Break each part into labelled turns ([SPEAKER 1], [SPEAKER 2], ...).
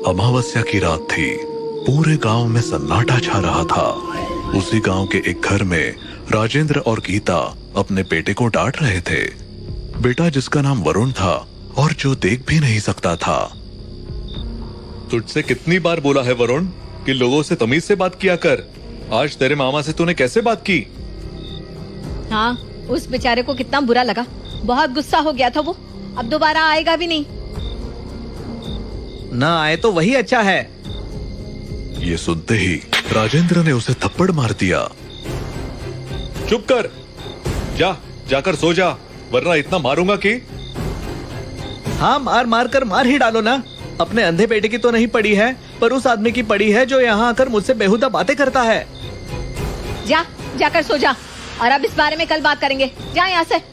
[SPEAKER 1] अमावस्या की रात थी। पूरे गांव में सन्नाटा छा रहा था। उसी गांव के एक घर में राजेंद्र और गीता अपने बेटे को डांट रहे थे। बेटा जिसका नाम वरुण था और जो देख भी नहीं सकता था।
[SPEAKER 2] तुझसे कितनी बार बोला है वरुण कि लोगों से तमीज से बात किया कर। आज तेरे मामा से तूने कैसे बात की?
[SPEAKER 3] हाँ, उस बेचारे को कितना बुरा लगा। बहुत गुस्सा हो गया था वो। अब दोबारा आएगा भी नहीं।
[SPEAKER 4] ना आए तो वही अच्छा है।
[SPEAKER 1] ये सुनते ही राजेंद्र ने उसे थप्पड़ मार दिया।
[SPEAKER 2] चुप कर, जाकर सो जा, वरना इतना मारूंगा कि।
[SPEAKER 4] हाँ, मार ही डालो ना। अपने अंधे बेटे की तो नहीं पड़ी है, पर उस आदमी की पड़ी है जो यहाँ आकर मुझसे बेहुदा बातें करता है।
[SPEAKER 3] जाकर सो जा, और अब इस बारे में कल बात करेंगे। जा यहाँ से।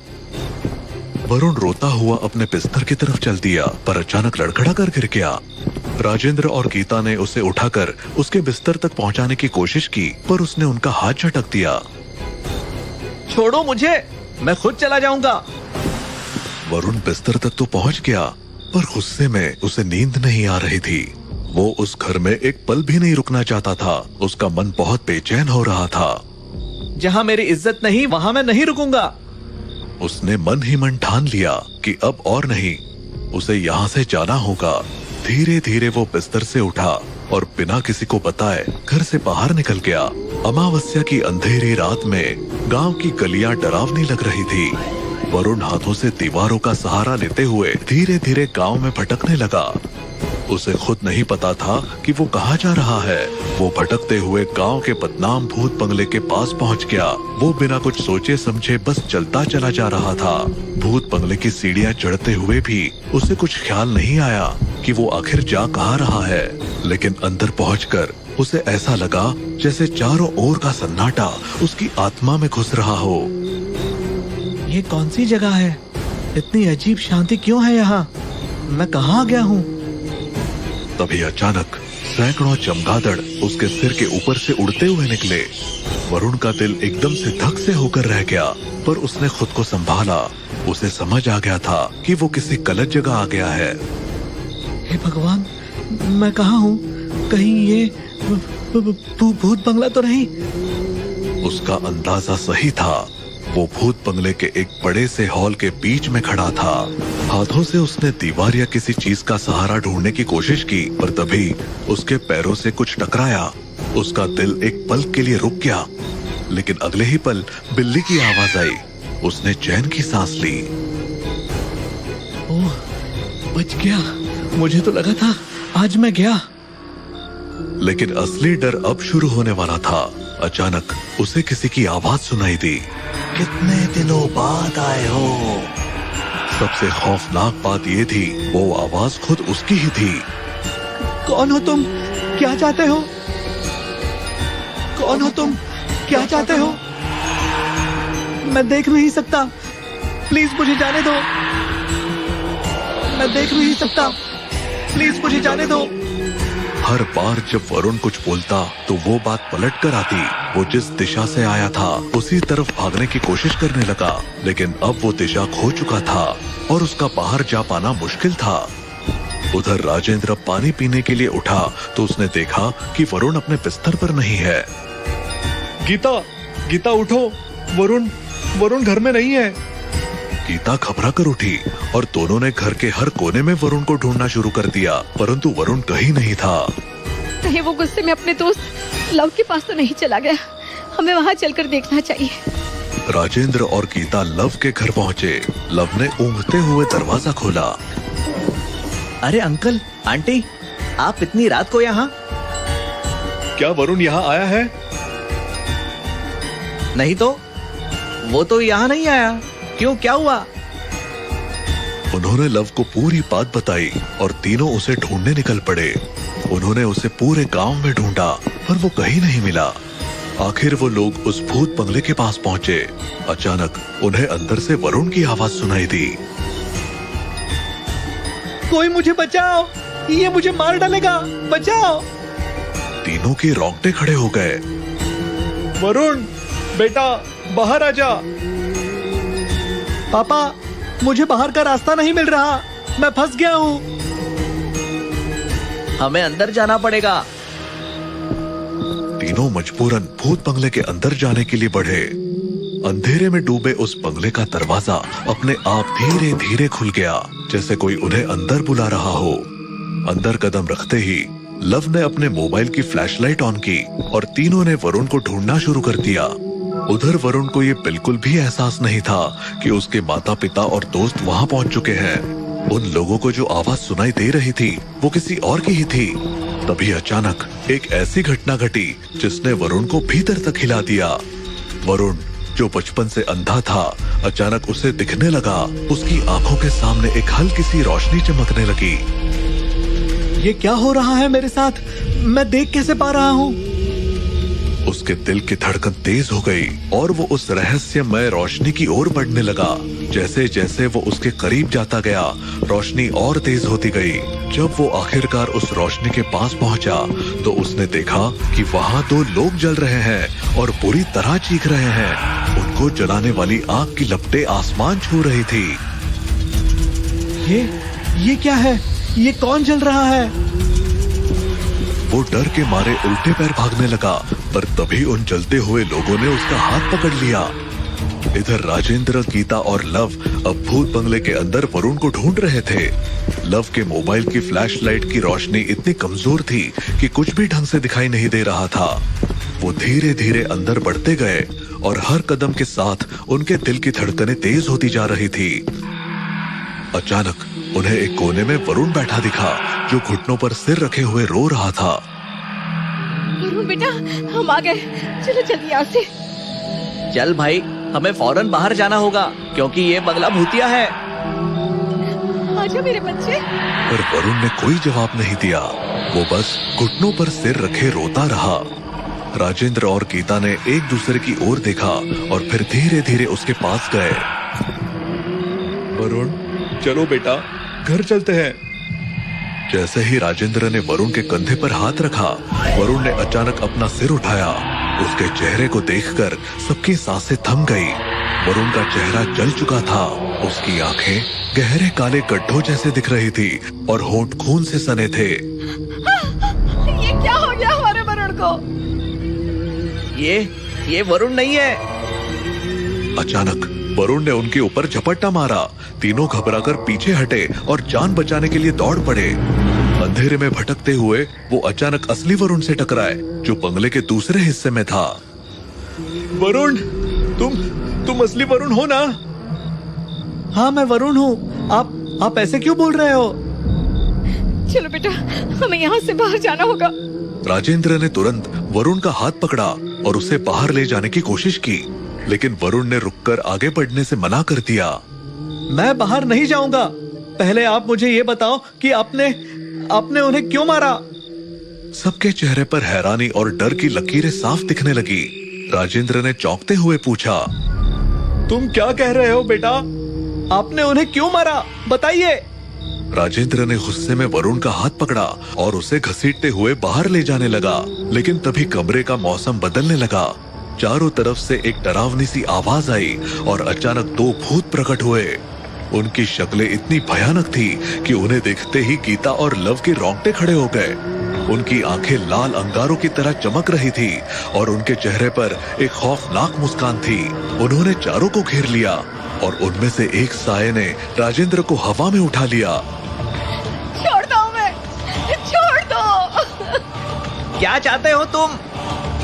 [SPEAKER 1] वरुण रोता हुआ अपने बिस्तर की तरफ चल दिया, पर अचानक लड़खड़ा कर गिर गया। राजेंद्र और गीता ने उसे उठाकर उसके बिस्तर तक पहुंचाने की कोशिश की, पर उसने उनका हाथ झटक दिया।
[SPEAKER 4] छोड़ो मुझे, मैं खुद चला जाऊंगा।
[SPEAKER 1] वरुण बिस्तर तक तो पहुंच गया, पर गुस्से में उसे नींद नहीं आ रही थी। वो उस घर में एक पल भी नहीं रुकना चाहता था। उसका मन बहुत बेचैन हो रहा था।
[SPEAKER 4] जहाँ मेरी इज्जत नहीं, वहाँ मैं नहीं रुकूंगा।
[SPEAKER 1] उसने मन ही मन ठान लिया कि अब और नहीं, उसे यहाँ से जाना होगा। धीरे धीरे वो बिस्तर से उठा और बिना किसी को बताए घर से बाहर निकल गया। अमावस्या की अंधेरी रात में गांव की गलियां डरावनी लग रही थी। वरुण हाथों से दीवारों का सहारा लेते हुए धीरे धीरे गांव में भटकने लगा। उसे खुद नहीं पता था कि वो कहाँ जा रहा है। वो भटकते हुए गांव के बदनाम भूत बंगले के पास पहुंच गया। वो बिना कुछ सोचे समझे बस चलता चला जा रहा था। भूत बंगले की सीढ़ियां चढ़ते हुए भी उसे कुछ ख्याल नहीं आया कि वो आखिर जा कहाँ रहा है। लेकिन अंदर पहुंचकर उसे ऐसा लगा जैसे चारों ओर का सन्नाटा उसकी आत्मा में घुस रहा हो।
[SPEAKER 4] ये कौन सी जगह है? इतनी अजीब शांति क्यों है यहाँ? मैं कहाँ आ गया हूँ?
[SPEAKER 1] तभी अचानक सैकड़ों चमगादड़ उसके सिर के ऊपर से उड़ते हुए निकले। वरुण का दिल एकदम से धक से होकर रह गया, पर उसने खुद को संभाला। उसे समझ आ गया था कि वो किसी गलत जगह आ गया है।
[SPEAKER 4] हे भगवान, मैं कहाँ हूँ? कहीं ये भूत बंगला तो नहीं?
[SPEAKER 1] उसका अंदाजा सही था। वो भूत बंगले के एक बड़े से हॉल के बीच में खड़ा था। हाथों से उसने दीवार या किसी चीज का सहारा ढूंढने की कोशिश की, पर तभी उसके पैरों से कुछ टकराया। उसका दिल एक पल के लिए रुक गया, लेकिन अगले ही पल बिल्ली की आवाज आई। उसने चैन की सांस ली।
[SPEAKER 4] ओह, बच गया। मुझे तो लगा था आज मैं गया।
[SPEAKER 1] लेकिन असली डर अब शुरू होने वाला था। अचानक उसे किसी की आवाज सुनाई दी। कितने दिनों बाद आए हो? सबसे खौफनाक बात ये थी, वो आवाज खुद उसकी ही थी।
[SPEAKER 4] कौन हो तुम? क्या चाहते हो? कौन हो तुम? क्या चाहते हो? मैं देख नहीं सकता, प्लीज मुझे जाने दो। मैं देख नहीं सकता, प्लीज मुझे जाने दो।
[SPEAKER 1] हर बार जब वरुण कुछ बोलता तो वो बात पलट कर आती। वो जिस दिशा से आया था उसी तरफ भागने की कोशिश करने लगा, लेकिन अब वो दिशा खो चुका था और उसका बाहर जा पाना मुश्किल था। उधर राजेंद्र पानी पीने के लिए उठा तो उसने देखा कि वरुण अपने बिस्तर पर नहीं है।
[SPEAKER 2] गीता उठो, वरुण घर में नहीं है।
[SPEAKER 1] गीता घबरा कर उठी और दोनों ने घर के हर कोने में वरुण को ढूंढना शुरू कर दिया, परंतु वरुण कहीं नहीं था।
[SPEAKER 3] कहीं वो गुस्से में अपने दोस्त लव के पास तो नहीं चला गया? हमें वहाँ चलकर देखना चाहिए।
[SPEAKER 1] राजेंद्र और गीता लव के घर पहुँचे। लव ने ऊँघते हुए दरवाजा खोला।
[SPEAKER 4] अरे अंकल, आंटी, आप इतनी रात को यहाँ?
[SPEAKER 2] क्या वरुण यहाँ आया है?
[SPEAKER 4] नहीं तो वो तो यहाँ नहीं आया। क्यों, क्या हुआ?
[SPEAKER 1] उन्होंने लव को पूरी बात बताई और तीनों उसे ढूंढने निकल पड़े। उन्होंने उसे पूरे गांव में ढूंढा, पर वो कहीं नहीं मिला। आखिर वो लोग उस भूत बंगले के पास पहुंचे। अचानक उन्हें अंदर से वरुण की आवाज सुनाई दी।
[SPEAKER 4] कोई मुझे बचाओ, ये मुझे मार डालेगा, बचाओ।
[SPEAKER 1] तीनों के रोंगटे खड़े हो गए।
[SPEAKER 2] वरुण बेटा, बाहर आजा।
[SPEAKER 4] पापा, मुझे बाहर का रास्ता नहीं मिल रहा, मैं फंस गया हूँ। हमें अंदर जाना पड़ेगा।
[SPEAKER 1] तीनों मजबूरन भूत बंगले के अंदर जाने के लिए बढ़े। अंधेरे में डूबे उस बंगले का दरवाजा अपने आप धीरे धीरे खुल गया, जैसे कोई उन्हें अंदर बुला रहा हो। अंदर कदम रखते ही लव ने अपने मोबाइल की फ्लैशलाइट ऑन की और तीनों ने वरुण को ढूंढना शुरू कर दिया। उधर वरुण को ये बिल्कुल भी एहसास नहीं था कि उसके माता पिता और दोस्त वहां पहुंच चुके हैं। उन लोगों को जो आवाज सुनाई दे रही थी वो किसी और की ही थी। तभी अचानक एक ऐसी घटना घटी जिसने वरुण को भीतर तक हिला दिया। वरुण जो बचपन से अंधा था, अचानक उसे दिखने लगा। उसकी आंखों के सामने एक हल्की सी रोशनी चमकने लगी।
[SPEAKER 4] ये क्या हो रहा है मेरे साथ? मैं देख कैसे पा रहा हूँ?
[SPEAKER 1] उसके दिल की धड़कन तेज हो गई और वो उस रहस्यमय रोशनी की ओर बढ़ने लगा। जैसे जैसे वो उसके करीब जाता गया, रोशनी और तेज होती गई। जब वो आखिरकार उस रोशनी के पास पहुंचा तो उसने देखा कि वहां 2 लोग जल रहे हैं और बुरी तरह चीख रहे हैं। उनको जलाने वाली आग की लपटें आसमान छू रही थी।
[SPEAKER 4] ये क्या है? ये कौन जल रहा है?
[SPEAKER 1] वो डर के मारे उल्टे पैर भागने लगा, पर तभी उन जलते हुए लोगों ने उसका हाथ पकड़ लिया। इधर राजेंद्र, गीता और लव अब भूत बंगले के अंदर वरुण को ढूंढ रहे थे। लव के मोबाइल की फ्लैशलाइट की रोशनी इतनी कमजोर थी कि कुछ भी ढंग से दिखाई नहीं दे रहा था। वो धीरे धीरे अंदर बढ़ते गए और हर कदम के साथ उनके दिल की धड़कनें तेज होती जा रही थी। अचानक उन्हें एक कोने में वरुण बैठा दिखा, जो घुटनों पर सिर रखे हुए रो रहा था।
[SPEAKER 3] वरुण बेटा, हम आ गए। चलो जल्दी यहाँ से।
[SPEAKER 4] चल भाई, हमें फौरन बाहर जाना होगा क्योंकि ये बंगला भूतिया है।
[SPEAKER 3] आजा मेरे बच्चे।
[SPEAKER 1] पर वरुण ने कोई जवाब नहीं दिया। वो बस घुटनों पर सिर रखे रोता रहा। राजेंद्र और गीता ने एक दूसरे की ओर देखा और फिर धीरे धीरे उसके पास गए।
[SPEAKER 2] वरुण, चलो बेटा, घर चलते हैं।
[SPEAKER 1] जैसे ही राजेंद्र ने वरुण के कंधे पर हाथ रखा, वरुण ने अचानक अपना सिर उठाया। उसके चेहरे को देखकर सबकी सांसें थम गई। वरुण का चेहरा जल चुका था। उसकी आंखें गहरे काले गड्ढों जैसे दिख रही थी और होंठ खून से सने थे।
[SPEAKER 3] ये क्या हो गया हमारे वरुण को?
[SPEAKER 4] ये वरुण नहीं है।
[SPEAKER 1] अचानक वरुण ने उनके ऊपर झपट्टा मारा। तीनों घबराकर पीछे हटे और जान बचाने के लिए दौड़ पड़े। अंधेरे में भटकते हुए वो अचानक असली वरुण से टकराए, जो बंगले के दूसरे हिस्से में था।
[SPEAKER 2] वरुण, तुम असली वरुण हो ना?
[SPEAKER 4] हाँ, मैं वरुण हूँ। आप ऐसे क्यों बोल रहे हो?
[SPEAKER 3] चलो बेटा, हमें यहाँ से बाहर जाना होगा।
[SPEAKER 1] राजेंद्र ने तुरंत वरुण का हाथ पकड़ा और उसे बाहर ले जाने की कोशिश की, लेकिन वरुण ने रुककर आगे बढ़ने से मना कर दिया।
[SPEAKER 4] मैं बाहर नहीं जाऊंगा। पहले आप मुझे ये बताओ कि आपने उन्हें क्यों मारा?
[SPEAKER 1] सबके चेहरे पर हैरानी और डर की लकीरें साफ दिखने लगी। राजेंद्र ने चौंकते हुए पूछा,
[SPEAKER 2] तुम क्या कह रहे हो बेटा?
[SPEAKER 4] आपने उन्हें क्यों मारा? बताइए।
[SPEAKER 1] राजेंद्र ने गुस्से में वरुण का हाथ पकड़ा और उसे घसीटते हुए बाहर ले जाने लगा। लेकिन तभी कमरे का मौसम बदलने लगा। चारों तरफ से एक डरावनी सी आवाज आई और अचानक 2 भूत प्रकट हुए। उनकी शक्लें इतनी भयानक थी कि उन्हें देखते ही गीता और लव के रोंगटे खड़े हो गए। उनकी आंखें लाल अंगारों की तरह चमक रही थी और उनके चेहरे पर एक खौफनाक मुस्कान थी। उन्होंने चारों को घेर लिया और उनमें से एक साये ने राजेंद्र को हवा में उठा लिया।
[SPEAKER 3] छोड़ दो मैं, छोड़ दो।
[SPEAKER 4] क्या चाहते हो तुम?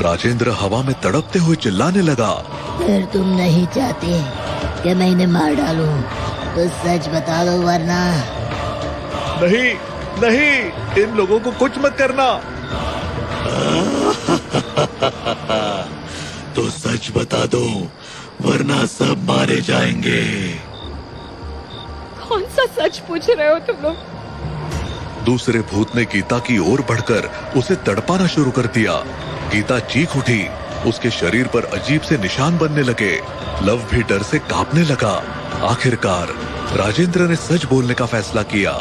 [SPEAKER 1] राजेंद्र हवा में तड़पते हुए चिल्लाने लगा।
[SPEAKER 5] अगर तुम नहीं चाहते कि मैं इन्हें मार डालूं, तो सच बता दो, वरना
[SPEAKER 2] नहीं, इन लोगों को कुछ मत करना।
[SPEAKER 1] तो सच बता दो, वरना सब मारे जाएंगे।
[SPEAKER 3] कौन सा सच पूछ रहे हो तुम लोग?
[SPEAKER 1] दूसरे भूत ने गीता की ओर बढ़कर उसे तड़पाना शुरू कर दिया। गीता चीख उठी। उसके शरीर पर अजीब से निशान बनने लगे। लव भी डर से कांपने लगा। आखिरकार राजेंद्र ने सच बोलने का फैसला किया।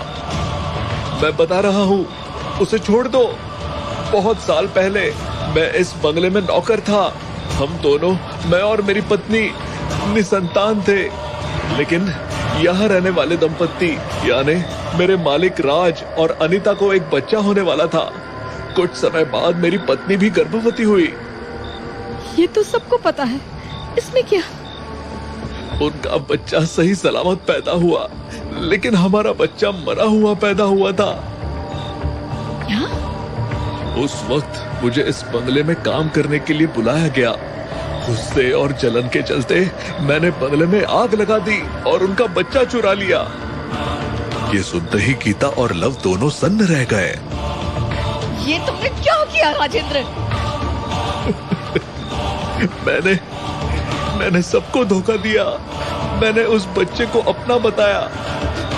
[SPEAKER 2] मैं बता रहा हूँ, उसे छोड़ दो। बहुत साल पहले मैं इस बंगले में नौकर था। हम दोनों, मैं और मेरी पत्नी, निसंतान थे। लेकिन यहाँ रहने वाले दंपत्ति यानी मेरे मालिक राज और अनीता को एक बच्चा होने वाला था। कुछ समय बाद मेरी पत्नी भी गर्भवती हुई।
[SPEAKER 3] ये तो सबको पता है, इसमें क्या?
[SPEAKER 2] उनका बच्चा सही सलामत पैदा हुआ, लेकिन हमारा बच्चा मरा हुआ पैदा हुआ था।
[SPEAKER 3] क्या?
[SPEAKER 2] उस वक्त मुझे इस बंगले में काम करने के लिए बुलाया गया। गुस्से और जलन के चलते मैंने बंगले में आग लगा दी और उनका बच्चा चुरा लिया।
[SPEAKER 1] ये सुनते ही गीता और लव दोनों सन्न रह गए।
[SPEAKER 3] ये तुमने क्या किया राजेंद्र?
[SPEAKER 2] मैंने सबको धोखा दिया। मैंने उस बच्चे को अपना बताया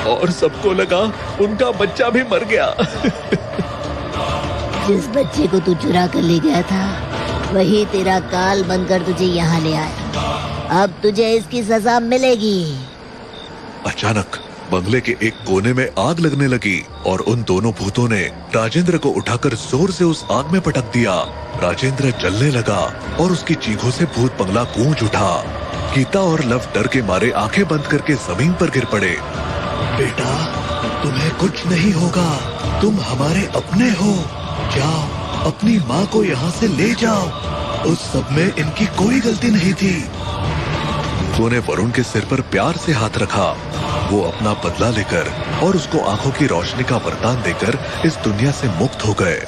[SPEAKER 2] और सबको लगा उनका बच्चा भी मर गया।
[SPEAKER 5] जिस बच्चे को तू चुरा कर ले गया था वही तेरा काल बनकर तुझे यहाँ ले आया। अब तुझे इसकी सजा मिलेगी।
[SPEAKER 1] अचानक बंगले के एक कोने में आग लगने लगी और उन दोनों भूतों ने राजेंद्र को उठाकर जोर से उस आग में पटक दिया। राजेंद्र जलने लगा और उसकी चीखों से भूत बंगला गूंज उठा। गीता और लव डर के मारे आंखें बंद करके जमीन पर गिर पड़े। बेटा, तुम्हें कुछ नहीं होगा, तुम हमारे अपने हो। जाओ, अपनी माँ को यहाँ से ले जाओ। उस सब में इनकी कोई गलती नहीं थी। ने वरुण के सिर पर प्यार से हाथ रखा। वो अपना बदला लेकर और उसको आंखों की रोशनी का वरदान देकर इस दुनिया से मुक्त हो गए।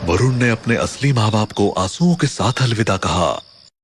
[SPEAKER 1] वरुण ने अपने असली माँ बाप को आंसुओं के साथ अलविदा कहा।